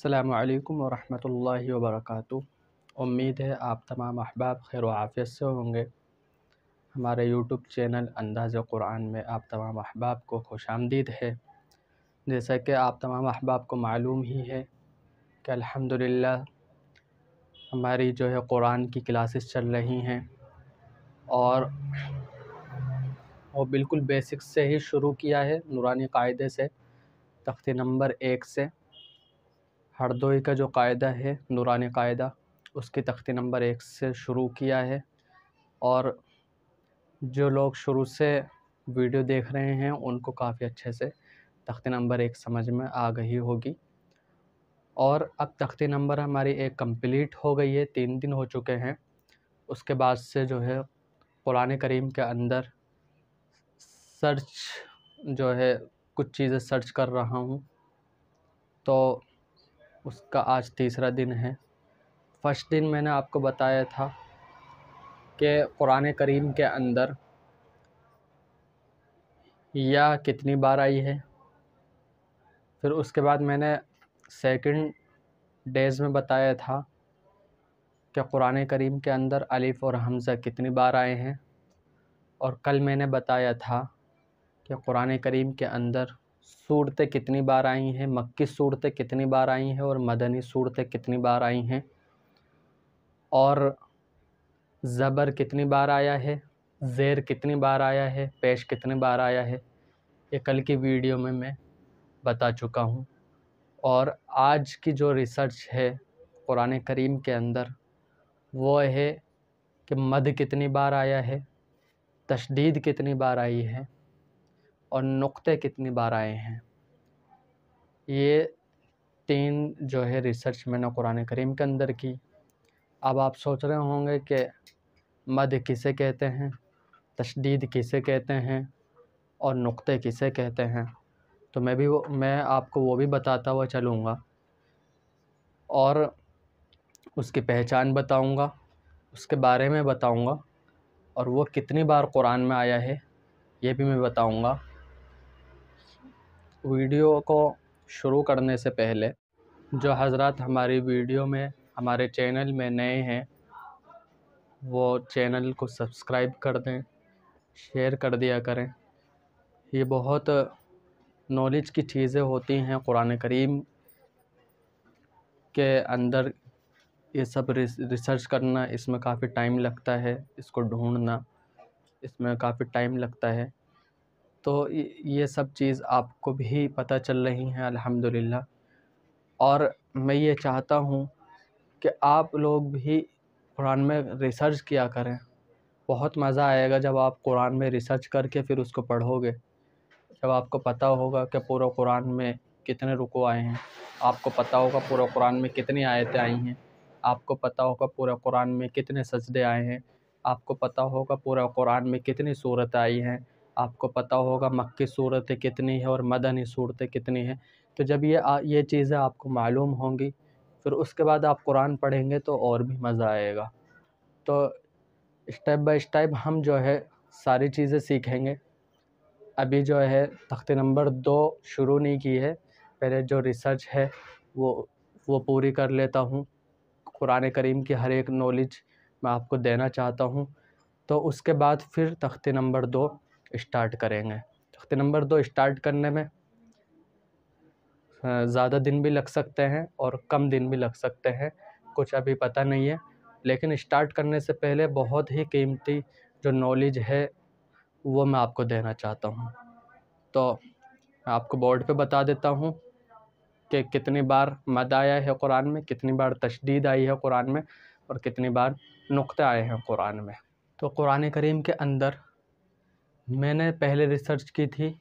अस्सलामु अलैकुम वरहमतुल्लाहि वबरकातुहू। उम्मीद है आप तमाम अहबाब खैर व आफ़ियत से होंगे। हमारे यूट्यूब चैनल अंदाज़ कुरान में आप तमाम अहबाब को खुशामदीद है। जैसा कि आप तमाम अहबाब को मालूम ही है कि अल्हम्दुलिल्लाह हमारी जो है कुरान की क्लासेस चल रही हैं और वो बिल्कुल बेसिक्स से ही शुरू किया है, नूरानी कायदे से, तख्ती नंबर 1 से। हरदोई का जो कायदा है नूरानी कायदा, उसकी तख्ती नंबर 1 से शुरू किया है। और जो लोग शुरू से वीडियो देख रहे हैं उनको काफ़ी अच्छे से तख्ती नंबर 1 समझ में आ गई होगी। और अब तख्ती नंबर हमारी 1 कंप्लीट हो गई है, 3 दिन हो चुके हैं। उसके बाद से जो है कुरान करीम के अंदर सर्च जो है कुछ चीज़ें सर्च कर रहा हूँ, तो उसका आज तीसरा दिन है। फर्स्ट दिन मैंने आपको बताया था कि कुरान करीम के अंदर या कितनी बार आई है। फिर उसके बाद मैंने सेकंड डेज़ में बताया था कि कुरान करीम के अंदर अलिफ और हमज़ा कितनी बार आए हैं। और कल मैंने बताया था कि कुरान करीम के अंदर सूरतें कितनी बार आई हैं, मक्की सूरतें कितनी बार आई हैं और मदनी सूरतें कितनी बार आई हैं, और ज़बर कितनी बार आया है, ज़ेर कितनी बार आया है, पेश कितनी बार आया है। ये कल की वीडियो में मैं बता चुका हूँ। और आज की जो रिसर्च है कुरान करीम के अंदर वो है कि मद कितनी बार आया है, तशदीद कितनी बार आई है और नुक्ते कितनी बार आए हैं। ये 3 जो है रिसर्च मैंने कुरान करीम के अंदर की। अब आप सोच रहे होंगे कि मद किसे कहते हैं, तशदीद किसे कहते हैं और नुक्ते किसे कहते हैं, तो मैं आपको वो भी बताता हुआ चलूँगा और उसकी पहचान बताऊँगा, उसके बारे में बताऊँगा, और वो कितनी बार कुरान में आया है ये भी मैं बताऊँगा। वीडियो को शुरू करने से पहले जो हज़रात हमारी वीडियो में, हमारे चैनल में नए हैं, वो चैनल को सब्सक्राइब कर दें, शेयर कर दिया करें। ये बहुत नॉलेज की चीज़ें होती हैं कुरान करीम के अंदर। ये सब रिसर्च करना, इसमें काफ़ी टाइम लगता है, इसको ढूंढना, इसमें काफ़ी टाइम लगता है। तो ये सब चीज़ आपको भी पता चल रही हैं अल्हम्दुलिल्लाह। और मैं ये चाहता हूँ कि आप लोग भी कुरान में रिसर्च किया करें। बहुत मज़ा आएगा जब आप कुरान में रिसर्च करके फिर उसको पढ़ोगे। जब आपको पता होगा कि पूरा कुरान में कितने रुकू आए हैं, आपको पता होगा पूरा कुरान में कितनी आयतें आई हैं, आपको पता होगा पूरा कुरान में कितने सजदे आए हैं, आपको पता होगा पूरा कुरान में कितनी सूरतें आई हैं, आपको पता होगा मक्की सूरतें कितनी हैं और मदनी सूरतें कितनी हैं। तो जब ये चीज़ें आपको मालूम होंगी, फिर उसके बाद आप कुरान पढ़ेंगे तो और भी मज़ा आएगा। तो स्टेप बाय स्टेप हम जो है सारी चीज़ें सीखेंगे। अभी जो है तख्ती नंबर 2 शुरू नहीं की है, पहले जो रिसर्च है वो पूरी कर लेता हूँ। कुरान करीम की हर एक नॉलेज मैं आपको देना चाहता हूँ, तो उसके बाद फिर तख्ती नंबर 2 स्टार्ट करेंगे। तख्ती नंबर 2 स्टार्ट करने में ज़्यादा दिन भी लग सकते हैं और कम दिन भी लग सकते हैं, कुछ अभी पता नहीं है। लेकिन स्टार्ट करने से पहले बहुत ही कीमती जो नॉलेज है वो मैं आपको देना चाहता हूँ। तो मैं आपको बोर्ड पे बता देता हूँ कि कितनी बार मद आया है कुरान में, कितनी बार तशदीद आई है कुरान में और कितनी बार नुक्ते आए हैं कुरान में। तो कुरान करीम के अंदर मैंने पहले रिसर्च की थी,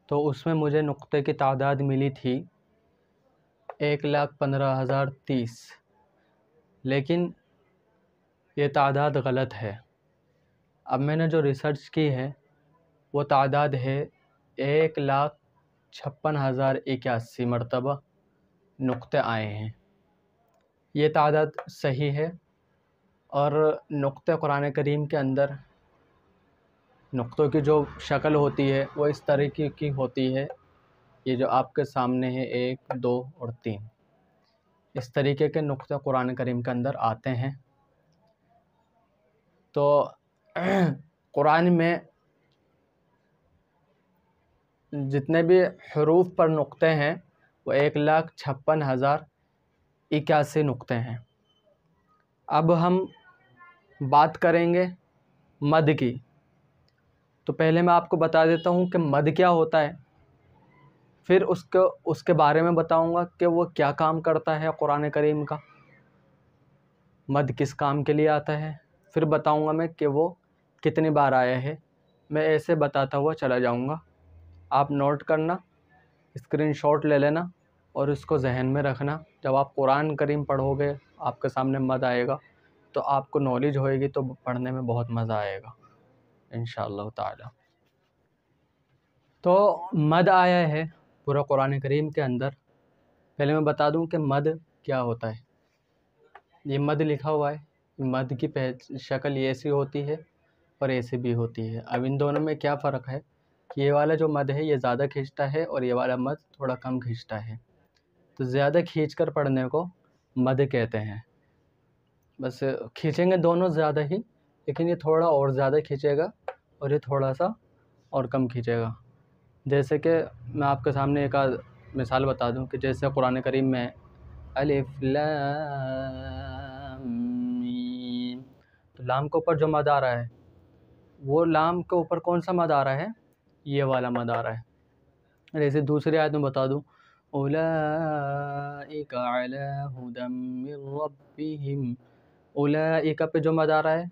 तो उसमें मुझे नुक्ते की तादाद मिली थी 1,15,030, लेकिन ये तादाद गलत है। अब मैंने जो रिसर्च की है वो तादाद है 1,56,081 मरतबा नुक्ते आए हैं। ये तादाद सही है। और नुक्ते कुरान करीम के अंदर नुक्तों की जो शक्ल होती है वो इस तरीके की होती है, ये जो आपके सामने है 1, 2 और 3। इस तरीके के नुक्ते कुरान करीम के अंदर आते हैं। तो कुरान में जितने भी हरूफ पर नुक्ते हैं वो 1,56,081 नुक्ते हैं। अब हम बात करेंगे मद की। तो पहले मैं आपको बता देता हूँ कि मद क्या होता है, फिर उसके बारे में बताऊँगा कि वो क्या काम करता है कुरान करीम का, मद किस काम के लिए आता है, फिर बताऊँगा मैं कि वो कितनी बार आया है। मैं ऐसे बताता हुआ चला जाऊँगा, आप नोट करना, स्क्रीनशॉट ले लेना और इसको जहन में रखना। जब आप कुरान करीम पढ़ोगे आपके सामने मद आएगा तो आपको नॉलेज होएगी, तो पढ़ने में बहुत मज़ा आएगा इंशाअल्लाह ताला। तो मद आया है पूरा कुरान करीम के अंदर। पहले मैं बता दूं कि मद क्या होता है। ये मद लिखा हुआ है, मद की शक्ल ऐसी होती है और ऐसी भी होती है। अब इन दोनों में क्या फ़र्क है, ये वाला जो मद है ये ज़्यादा खींचता है और ये वाला मद थोड़ा कम खींचता है। तो ज़्यादा खींचकर पढ़ने को मद कहते हैं। बस खींचेंगे दोनों ज़्यादा ही, लेकिन ये थोड़ा और ज़्यादा खींचेगा और ये थोड़ा सा और कम खींचेगा। जैसे कि मैं आपके सामने एक मिसाल बता दूं कि जैसे कुरान करीम में अलिफ लाम मीम, तो लाम के ऊपर जो मद आ रहा है वो लाम के ऊपर कौन सा मद आ रहा है, ये वाला मद आ रहा है। जैसे दूसरी आयत में बता दूं उलाइका अला हुदम मिर रब्बिहिम, उलाइका पे जो मद आ रहा है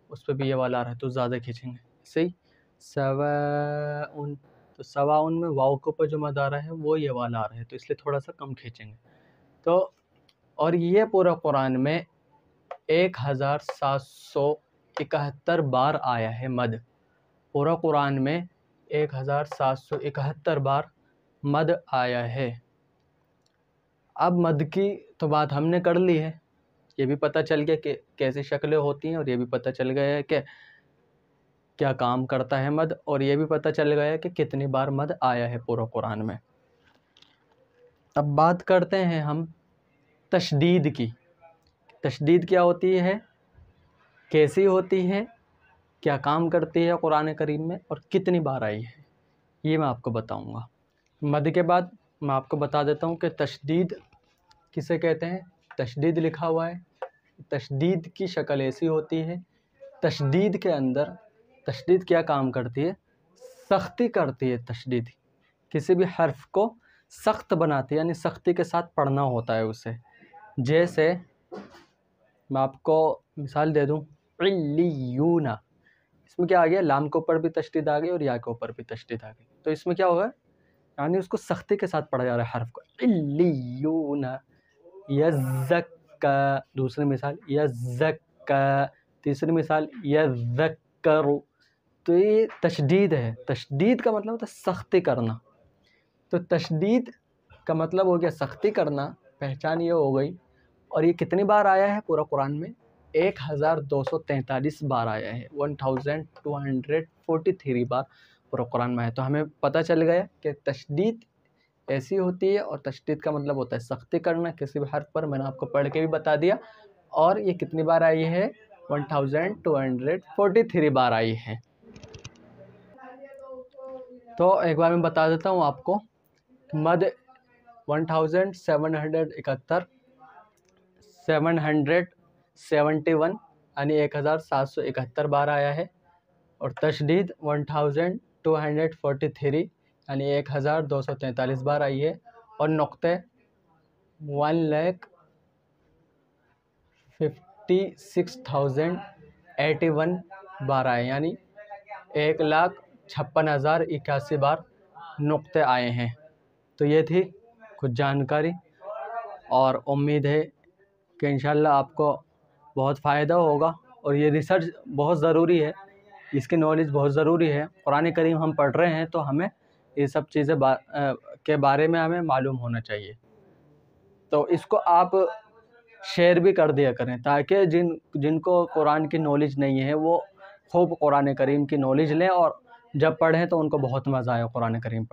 उस पर भी ये वाला आ रहा है, तो ज़्यादा खींचेंगे। सही सवाउन, तो सवाउन में वाव के ऊपर जो मद आ रहा है वो ये वाला आ रहा है, तो इसलिए थोड़ा सा कम खींचेंगे। तो और ये पूरा कुरान में 1771 बार आया है मद। पूरा कुरान में 1771 बार मद आया है। अब मद की तो बात हमने कर ली है, ये भी पता चल गया कि कैसी शक्लें होती हैं, और ये भी पता चल गया है कि क्या काम करता है मद, और ये भी पता चल गया है कि कितनी बार मद आया है पूरा कुरान में। अब बात करते हैं हम तशदीद की। तशदीद क्या होती है, कैसी होती है, क्या काम करती है कुरान करीम में और कितनी बार आई है, ये मैं आपको बताऊंगा। मद के बाद मैं आपको बता देता हूँ कि तशदीद किसे कहते हैं। तशदीद लिखा हुआ है, तशदीद की शक्ल ऐसी होती है। तशदीद के अंदर तशदीद क्या काम करती है, सख्ती करती है। तशदीद किसी भी हर्फ को सख्त बनाती है, यानी सख्ती के साथ पढ़ना होता है उसे। जैसे मैं आपको मिसाल दे दूँ, इल्लियूना, इसमें क्या आ गया, लाम के ऊपर भी तशदीद आ गई और या के ऊपर भी तशदीद आ गई, तो इसमें क्या होगा, यानी उसको सख्ती के साथ पढ़ा जा रहा है हर्फ को। इल्लियूना, यज़क्का, दूसरी मिसाल यज़क्का, तीसरी मिसाल यज़क्करु। तो ये तशदीद है। तशदीद का मतलब होता है सख्ती करना। तो तशदीद का मतलब हो गया सख्ती करना, पहचान ये हो गई। और ये कितनी बार आया है पूरा कुरान में, 1243 बार आया है, 1243 बार पूरा कुरान में है। तो हमें पता चल गया कि तशदीद ऐसी होती है, और तशदीद का मतलब होता है सख्ती करना किसी भी हर्फ पर। मैंने आपको पढ़ के भी बता दिया। और ये कितनी बार आई है, 1243 बार आई है। तो एक बार मैं बता देता हूँ आपको, मद 1771, 771 यानी 1771 बार आया है। और तशदीद 1243 यानी 1243 बार आई है। और नुक्ते 1,56,081 बार आए, यानी 1,56,081 बार नुक्ते आए हैं। तो ये थी कुछ जानकारी, और उम्मीद है कि इंशाल्लाह आपको बहुत फ़ायदा होगा। और ये रिसर्च बहुत ज़रूरी है, इसकी नॉलेज बहुत ज़रूरी है। कुरान करीम हम पढ़ रहे हैं तो हमें ये सब चीज़ें के बारे में हमें मालूम होना चाहिए। तो इसको आप शेयर भी कर दिया करें, ताकि जिनको कुरान की नॉलेज नहीं है वो खूब कुरान करीम की नॉलेज लें, और जब पढ़ें तो उनको बहुत मज़ा आए कुरान करीम पढ़।